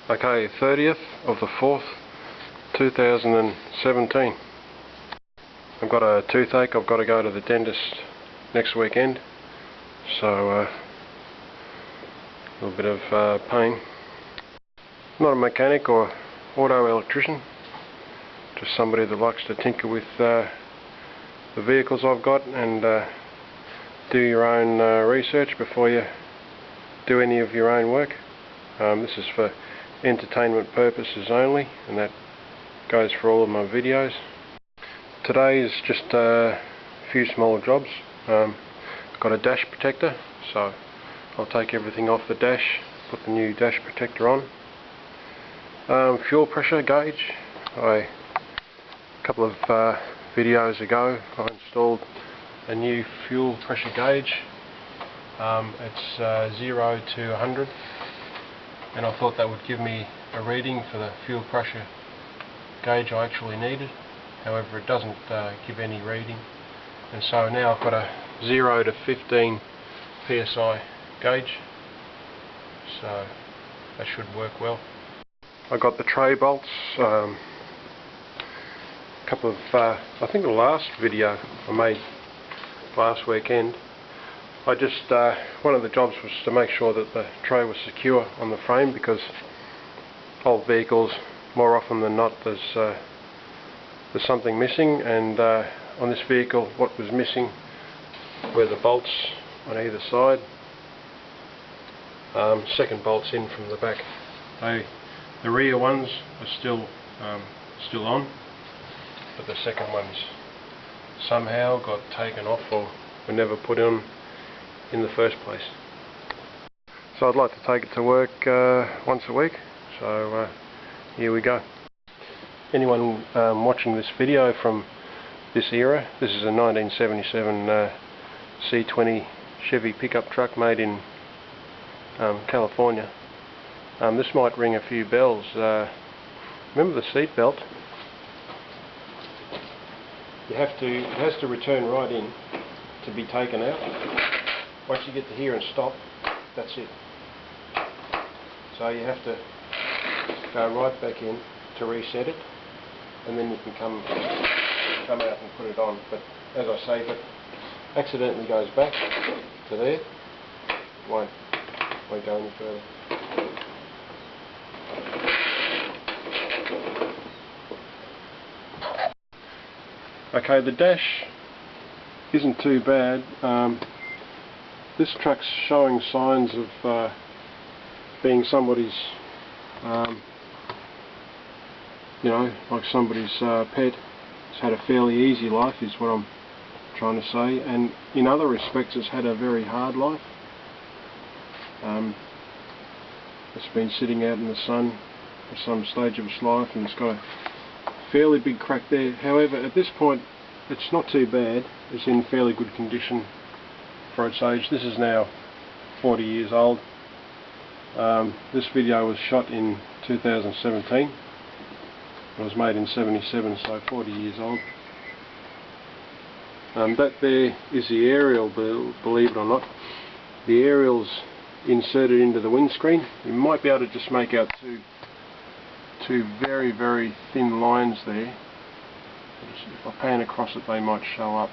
Okay, 30th of the 4th, 2017. I've got a toothache. I've got to go to the dentist next weekend, so a little bit of pain. I'm not a mechanic or auto electrician, just somebody that likes to tinker with the vehicles I've got and do your own research before you do any of your own work. This is for entertainment purposes only, and that goes for all of my videos. Today is just a few small jobs. Got a dash protector, so I'll take everything off the dash, put the new dash protector on. Fuel pressure gauge. A couple of videos ago I installed a new fuel pressure gauge. It's 0 to 100, and I thought that would give me a reading for the fuel pressure gauge I actually needed. However, it doesn't give any reading, and so now I've got a 0 to 15 psi gauge, so that should work well. I got the tray bolts. A couple of I think the last video I made last weekend, I just one of the jobs was to make sure that the tray was secure on the frame, because old vehicles, more often than not, there's something missing, and on this vehicle what was missing were the bolts on either side. Second bolts in from the back. The rear ones are still on, but the second ones somehow got taken off or were never put on in the first place. So I'd like to take it to work once a week, so here we go. Anyone watching this video from this era, this is a 1977 C20 Chevy pickup truck made in California. This might ring a few bells. Remember the seat belt? It has to return right in to be taken out. Once you get to here and stop, that's it. So you have to go right back in to reset it, and then you can come out and put it on. But as I say, if it accidentally goes back to there, it won't go any further. Okay, the dash isn't too bad. This truck's showing signs of being somebody's, like somebody's pet. It's had a fairly easy life, is what I'm trying to say, and in other respects it's had a very hard life. It's been sitting out in the sun for some stage of its life, and it's got a fairly big crack there. However, at this point it's not too bad. It's in fairly good condition for its age. This is now 40 years old. This video was shot in 2017. It was made in 77, so 40 years old. That there is the aerial, believe it or not. The aerial's inserted into the windscreen. You might be able to just make out two very, very thin lines there. If I pan across it, they might show up.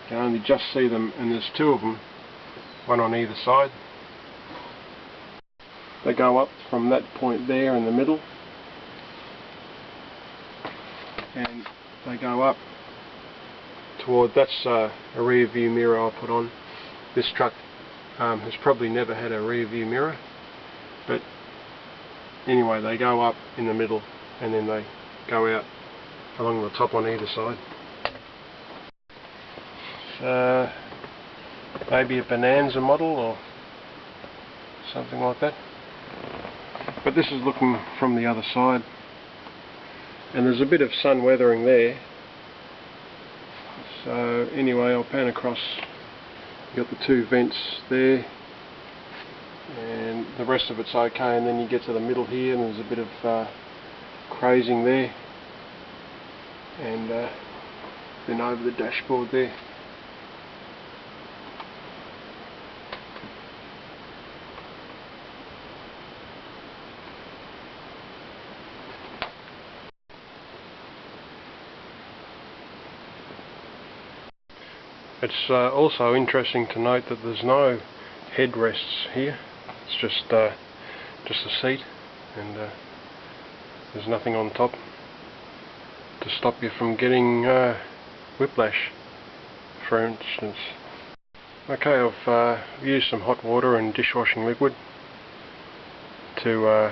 You can only just see them, and there's two of them, one on either side. They go up from that point there in the middle, and they go up toward, that's a rear view mirror I put on. This truck has probably never had a rear view mirror, but anyway, they go up in the middle and then they go out along the top on either side. Maybe a Bonanza model or something like that, but this is looking from the other side, and there's a bit of sun weathering there. So anyway, I'll pan across. You've got the two vents there, and the rest of it's okay, and then you get to the middle here and there's a bit of crazing there, and then over the dashboard there. It's also interesting to note that there's no headrests here. It's just a seat, and there's nothing on top to stop you from getting whiplash, for instance. Okay, I've used some hot water and dishwashing liquid to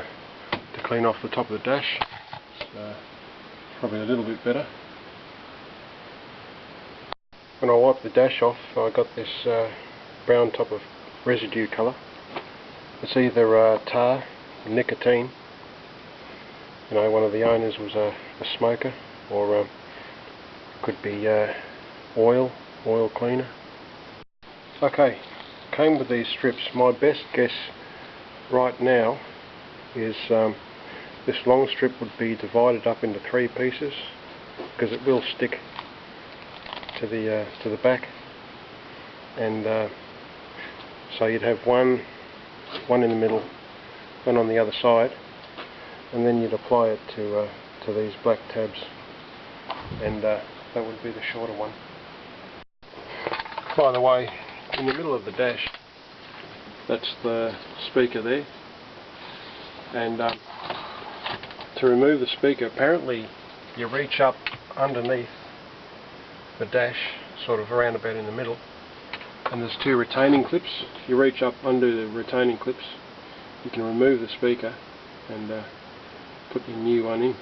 clean off the top of the dash. It's probably a little bit better. When I wipe the dash off, I got this brown top of residue colour. It's either tar, nicotine. You know, one of the owners was a smoker, or could be oil cleaner. Okay, came with these strips. My best guess right now is this long strip would be divided up into 3 pieces, because it will stick to the back, and so you'd have one in the middle, one on the other side, and then you'd apply it to these black tabs, and that would be the shorter one. By the way, in the middle of the dash, that's the speaker there, and to remove the speaker, apparently you reach up underneath the dash, sort of around about in the middle, and there's 2 retaining clips. You reach up under the retaining clips, you can remove the speaker and put your new one in.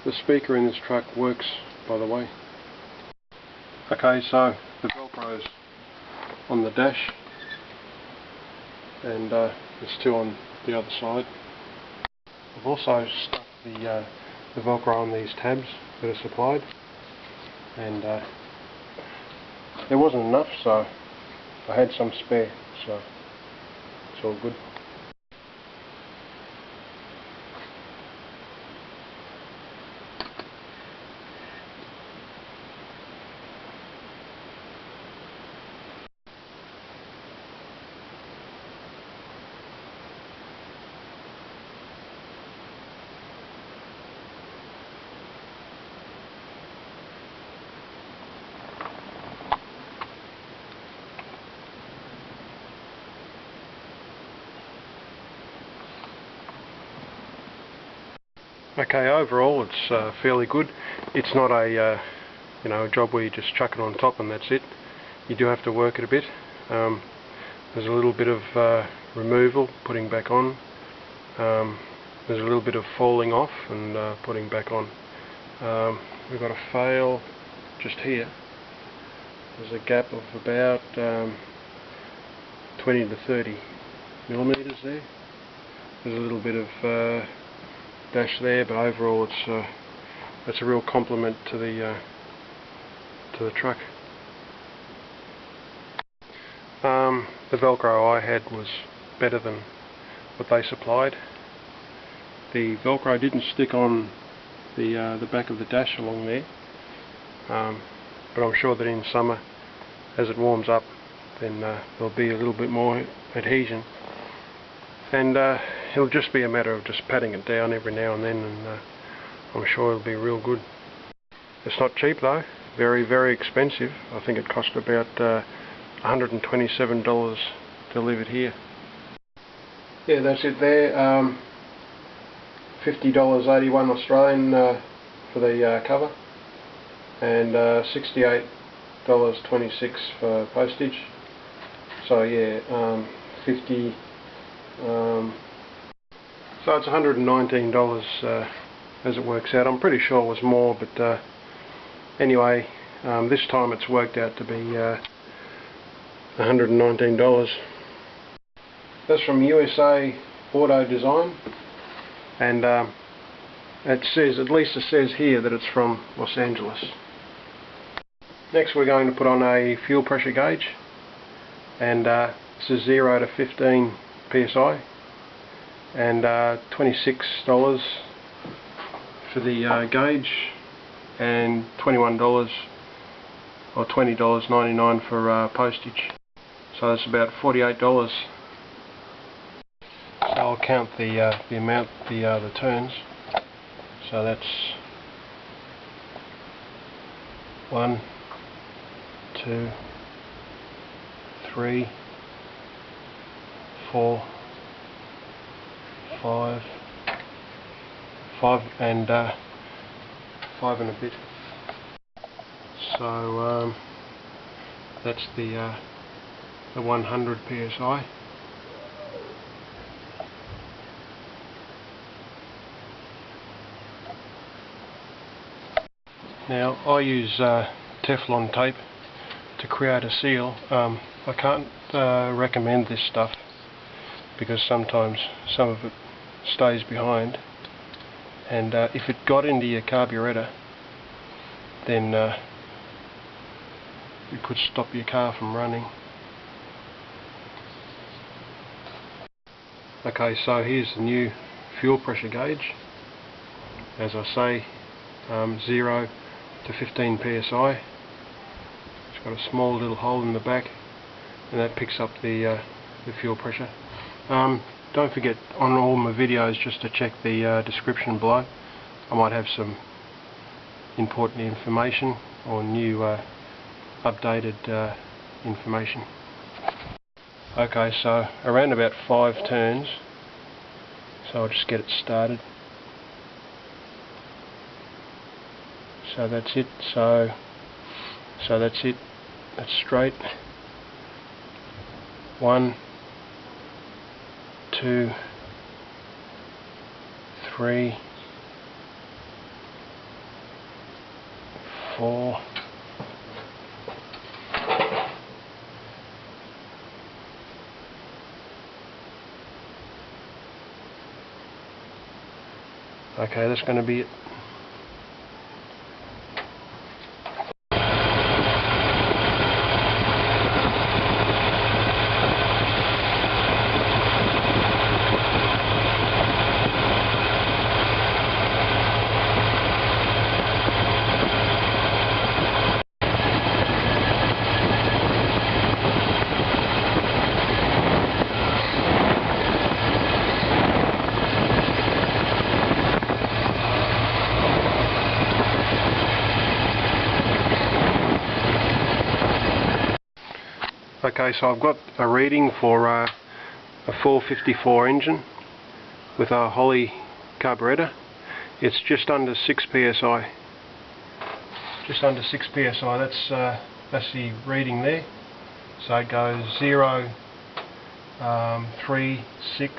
The speaker in this truck works, by the way. Okay, so the Velcro's on the dash, and there's 2 on the other side. I've also stuck the Velcro on these tabs that are supplied, and there wasn't enough, so I had some spare, so it's all good. Okay, overall it's fairly good. It's not a you know, a job where you just chuck it on top and that's it. You do have to work it a bit. There's a little bit of removal, putting back on. There's a little bit of falling off and putting back on. We've got a fail just here. There's a gap of about 20 to 30 millimeters there. There's a little bit of dash there, but overall it's a real compliment to the truck. The Velcro I had was better than what they supplied. The Velcro didn't stick on the back of the dash along there, but I'm sure that in summer, as it warms up, then there'll be a little bit more adhesion, and it'll just be a matter of just patting it down every now and then, and I'm sure it'll be real good. It's not cheap though, very, very expensive. I think it cost about $127 to leave it here. Yeah, that's it there. $50.81 Australian for the cover, and $68.26 for postage. So yeah, 50. So it's $119 as it works out. I'm pretty sure it was more, but anyway, this time it's worked out to be $119. That's from USA Auto Design, and it says, at least it says here, that it's from Los Angeles. Next we're going to put on a fuel pressure gauge, and this is 0 to 15 psi, and $26 for the gauge, and $21 or $20.99 for postage. So that's about $48. So I'll count the amount, the turns. So that's 1, 2, 3, 4, 5, 5 and 5 and a bit. So that's the 100 psi. Now I use Teflon tape to create a seal. I can't recommend this stuff because sometimes some of it stays behind, and if it got into your carburetor, then it could stop your car from running. Okay, so here's the new fuel pressure gauge. As I say, 0 to 15 psi. It's got a small little hole in the back, and that picks up the fuel pressure. Don't forget on all my videos just to check the description below. I might have some important information or new updated information. Okay, so around about 5 turns, so I'll just get it started. So that's it. So that's it. That's straight. 1, 2, 3, 4, 5. Okay, that's going to be it. Okay, so I've got a reading for a 454 engine with a Holly carburetor. It's just under 6 psi. Just under 6 psi. That's the reading there. So it goes 0, 3, 6.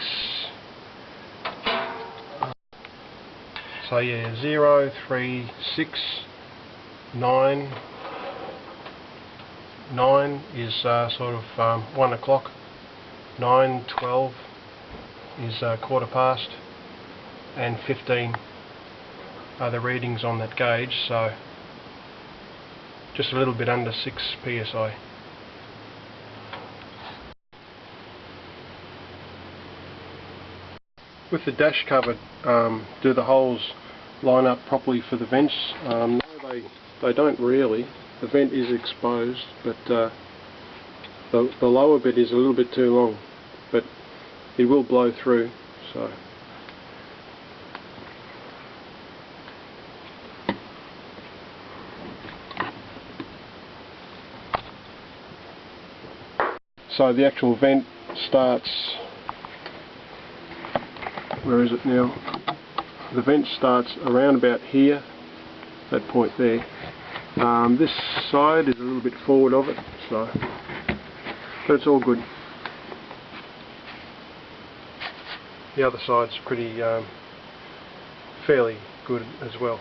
So yeah, 0, 3, 6, 9. 9 is sort of 1 o'clock. 9, 12 is quarter past, and 15 are the readings on that gauge. So just a little bit under 6 psi. With the dash covered, do the holes line up properly for the vents? No, they don't really. The vent is exposed, but the lower bit is a little bit too long, but it will blow through. So the actual vent starts, where is it now? The vent starts around about here, that point there. This side is a little bit forward of it, but it's all good. The other side's pretty fairly good as well.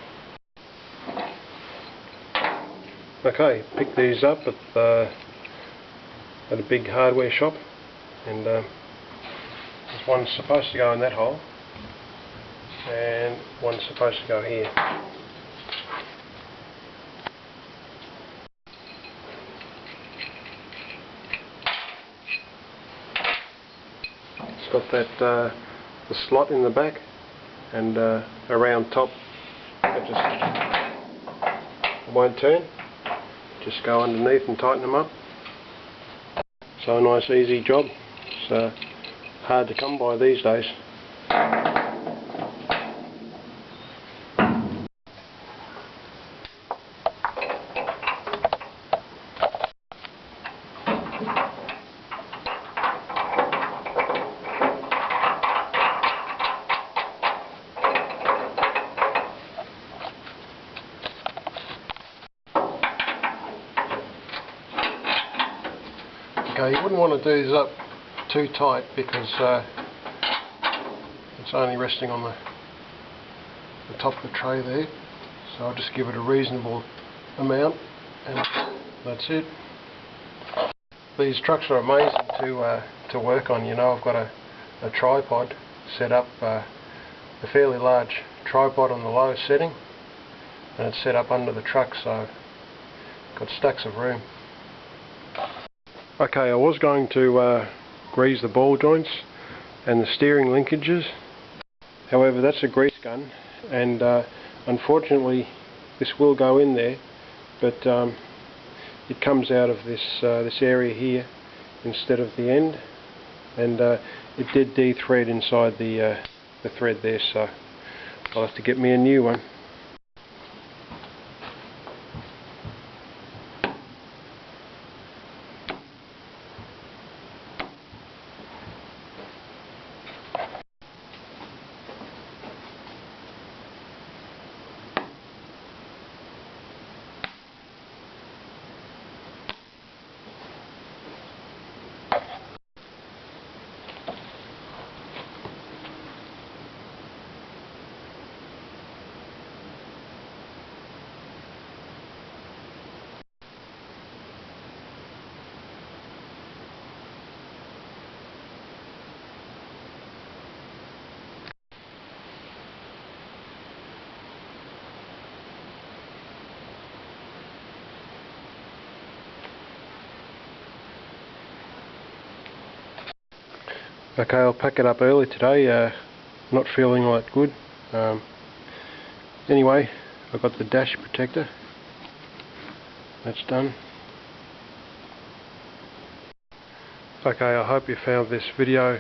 Okay, picked these up at a big hardware shop, and this one's supposed to go in that hole, and one's supposed to go here. It's got that the slot in the back, and around top. It just won't turn. Just go underneath and tighten them up. So a nice easy job. It's hard to come by these days. Okay, you wouldn't want to do this up too tight because it's only resting on the top of the tray there, so I'll just give it a reasonable amount and that's it. These trucks are amazing to work on. You know, I've got a tripod set up, a fairly large tripod on the lowest setting, and it's set up under the truck, so got stacks of room. Okay, I was going to grease the ball joints and the steering linkages. However, that's a grease gun, and unfortunately this will go in there, but it comes out of this area here instead of the end, and it did de-thread inside the thread there, so I'll have to get me a new one. Okay, I'll pack it up early today, not feeling all that good. Anyway, I've got the dash protector, that's done. Okay, I hope you found this video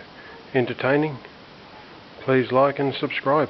entertaining. Please like and subscribe.